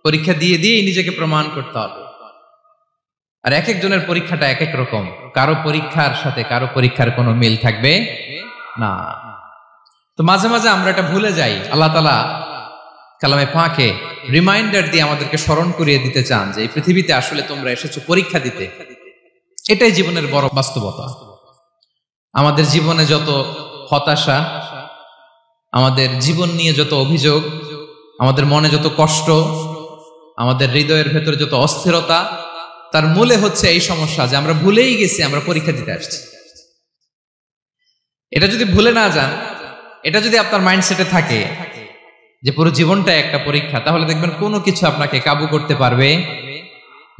পরীক্ষা দিয়ে দিয়েই নিজেকে প্রমাণ করতে হবে। আর এক একজনের পরীক্ষাটা এক এক রকম, কারো পরীক্ষার সাথে কারো পরীক্ষার কোনো মিল থাকবে না। তো মাঝে মাঝে আমরা এটা ভুলে যাই। আল্লাহ তাআলা কালামে পাকে রিমাইন্ডার দিয়ে আমাদেরকে স্মরণ করিয়ে দিতে চান যে এই পৃথিবীতে আসলে তোমরা এসেছো পরীক্ষা দিতে। এটাই জীবনের বড় বাস্তবতা। আমাদের জীবনে যত হতাশা, আমাদের জীবন নিয়ে যত অভিযোগ, আমাদের মনে যত কষ্ট, আমাদের হৃদয়ের ভেতরে যত অস্থিরতা, তার মূলে হচ্ছে এই সমস্যা যে আমরা ভুলেই গেছি আমরা পরীক্ষা দিতে আসছি। এটা যদি ভুলে না যান, এটা যদি আপনার মাইন্ডসেটে থাকে যে পুরো জীবনটা একটা পরীক্ষা, তাহলে দেখবেন কোনো কিছু আপনাকে কাবু করতে পারবে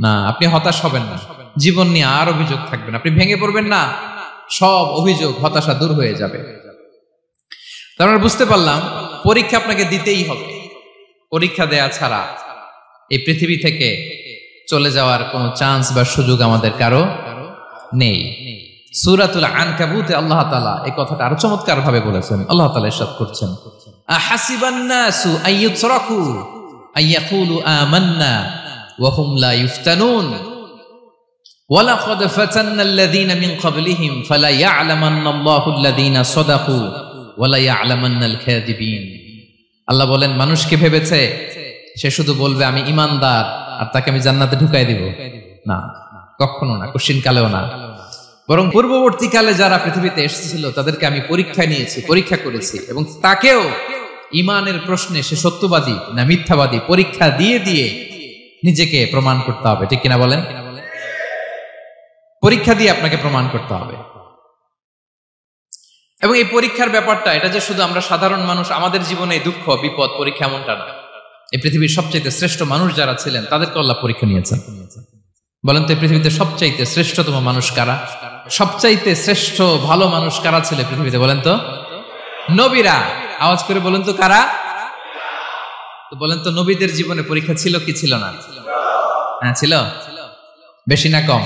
না। আপনি হতাশ হবেন না, জীবন নিয়ে আর অভিযোগ থাকবে না, আপনি ভেঙে পড়বেন না, সব অভিযোগ হতাশা দূর হয়ে যাবে। তার মানে বুঝতে পারলাম পরীক্ষা আপনাকে দিতেই হবে। পরীক্ষা দেয়া ছাড়া এই পৃথিবী থেকে চলে যাওয়ার কোনো চান্স বা সুযোগ আমাদের কারো নেই। সূরাতুল আনকাবুতে আল্লাহ তাআলা এই কথাটা আরো চমৎকার ভাবে বলেছেন। আল্লাহ তাআলা ইরশাদ করছেন, আহাসিবান নাসু আইয়ুতরাকু আইয়াকুলু আমান্না ওয়া হুম লা ইফতানুন ওয়ালাকাদ ফাতান্নাল্লাযীনা মিন ক্বাবলিহিম ফালা ইয়া'লামান্নাল্লাহু আল্লাযীনা সাদাকু ওয়ালা ইয়া'লামান্নাল কাযিবিন। আল্লাহ বলেন, মানুষ কি ভেবেছে সে শুধু বলবে আমি ঈমানদার আর তাকে আমি জান্নাতে ঢুকাই দিব? না, কখনো না, কোশ্চিন কালেও না। বরং পূর্ববর্তী কালে যারা পৃথিবীতে এসেছিল তাদেরকে আমি পরীক্ষায় নিয়েছি, পরীক্ষা করেছি, এবং তাকেও ঈমানের প্রশ্নে সে সত্যবাদী না মিথ্যাবাদী পরীক্ষা দিয়ে দিয়ে নিজেকে প্রমাণ করতে হবে। ঠিক কিনা বলেন? পরীক্ষা দিয়ে আপনাকে প্রমাণ করতে হবে। এবং এই পরীক্ষার ব্যাপারটা, এটা যে শুধু আমরা সাধারণ মানুষ আমাদের জীবনে দুঃখ বিপদ পরীক্ষা এমনটা না। এই পৃথিবীর সবচাইতে শ্রেষ্ঠ মানুষ যারা ছিলেন তাদেরকে আল্লাহ পরীক্ষা নিয়েছেন। বলেন তো, এই পৃথিবীতে সবচাইতে শ্রেষ্ঠতম মানুষ কারা? সবচাইতে শ্রেষ্ঠ ভালো মানুষ কারা ছিল পৃথিবীতে? বলেন তো, নবীরা। আওয়াজ করে বলেন তো কারা? তো বলেন তো, নবীদের জীবনে পরীক্ষা ছিল কি ছিল না? হ্যাঁ ছিল। বেশি না কম?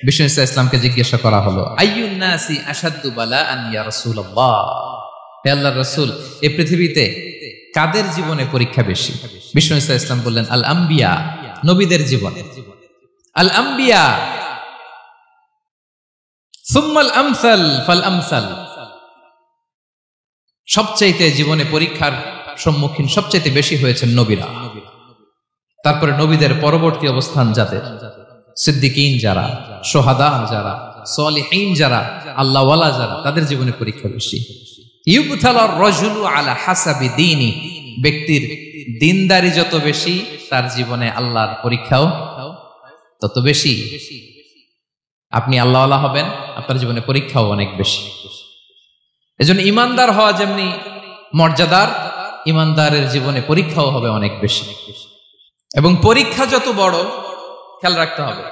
বিষ্ণু ইসলামকে জিজ্ঞাসা করা হলো, আইয়ুন নাসি আশাদ্দু বালাআন ইয়া রাসূলুল্লাহ, হে আল্লাহর রাসূল, এই পৃথিবীতে কাদের জীবনে পরীক্ষা বেশি? বিষ্ণু ইসলাম বললেন, আল আম্বিয়া, নবীদের জীবনে। আল আম্বিয়া সুম্মাল আমসাল ফাল আমসাল, সবচাইতে জীবনে পরীক্ষার সম্মুখীন সবচাইতে বেশি হয়েছেন নবীরা। তারপরে নবীদের পরবর্তী অবস্থান যাদের, সিদ্দিকিন যারা, সোহাদা যারা, সলিহিন যারা, আল্লাহওয়ালা যারা, তাদের জীবনে পরীক্ষা বেশি। ইউবতালার রাজুলু আলা হাসাবি দীনি, ব্যক্তির দিনদারি যত বেশি তার জীবনে আল্লাহর পরীক্ষাও তত বেশি। আপনি আল্লাহওয়ালা হবেন, আপনার জীবনে পরীক্ষাও অনেক বেশি। এজন্য ইমানদার হওয়া যেমনি মর্যাদার, ইমানদারের জীবনে পরীক্ষাও হবে অনেক বেশি। এবং পরীক্ষা যত বড়, খেয়াল রাখতে হবে,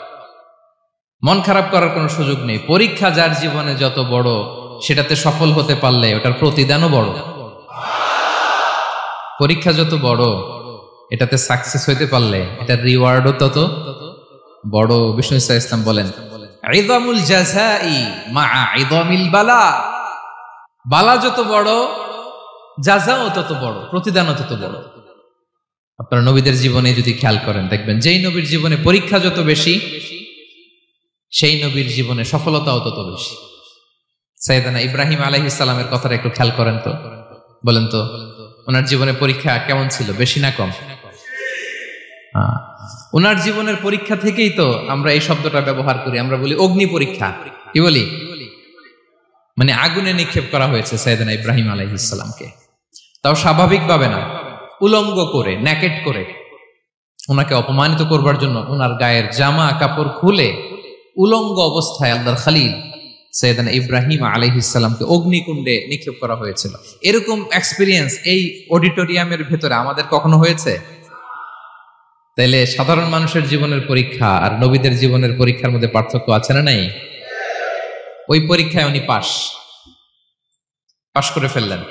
মন খারাপ করার কোনো সুযোগ নেই। পরীক্ষা যার জীবনে যত বড়, সেটাতে সফল হতে পারলে ওটার প্রতিদানও বড়। পরীক্ষা যত বড়, এটাতে সাকসেস হইতে পারলে এটার রিওয়ার্ডও তত বড়। বিষ্ণু ইসলাম বলেন, ইযামুল জাযাই মাআ ইযামিল বালা, বালা যত বড় জাযাও তত বড়, প্রতিদানও তত বড়। আপনারা নবীদের জীবনে যদি খেয়াল করেন, দেখবেন যেই নবীর জীবনে পরীক্ষা যত বেশি, সেই নবীর জীবনে সফলতাও তত বেশি। সাইয়েদনা ইব্রাহিম আলাইহিস সালামের কথাটা একটু খেয়াল করেন তো, বলেন তো ওনার জীবনে পরীক্ষা কেমন ছিল? বেশি না কম? ওনার জীবনের পরীক্ষা থেকেই তো আমরা এই শব্দটা ব্যবহার করি, আমরা বলি অগ্নি পরীক্ষা। কি বলি? মানে আগুনে নিক্ষেপ করা হয়েছে সাইয়েদনা ইব্রাহিম আলাইহিস সালামকে, তাও স্বাভাবিকভাবে না, উলঙ্গ করে, ন্যাকেট করে ওনাকে অপমানিত করবার জন্য ওনার গায়ের জামা কাপড় খুলে উলঙ্গ অবস্থায় আল্লাহর খলিল সাইয়েদনা ইব্রাহিম আলাইহিস সালামকে অগ্নিকুণ্ডে নিক্ষেপ করা হয়েছিল। এরকম এক্সপেরিয়েন্স এই অডিটোরিয়ামের ভেতরে আমাদের কখনো হয়েছে? তাইলে সাধারণ মানুষের জীবনের পরীক্ষা আর নবীদের জীবনের পরীক্ষার মধ্যে পার্থক্য আছে না নাই? ওই পরীক্ষায় উনি পাশ করে ফেললেন।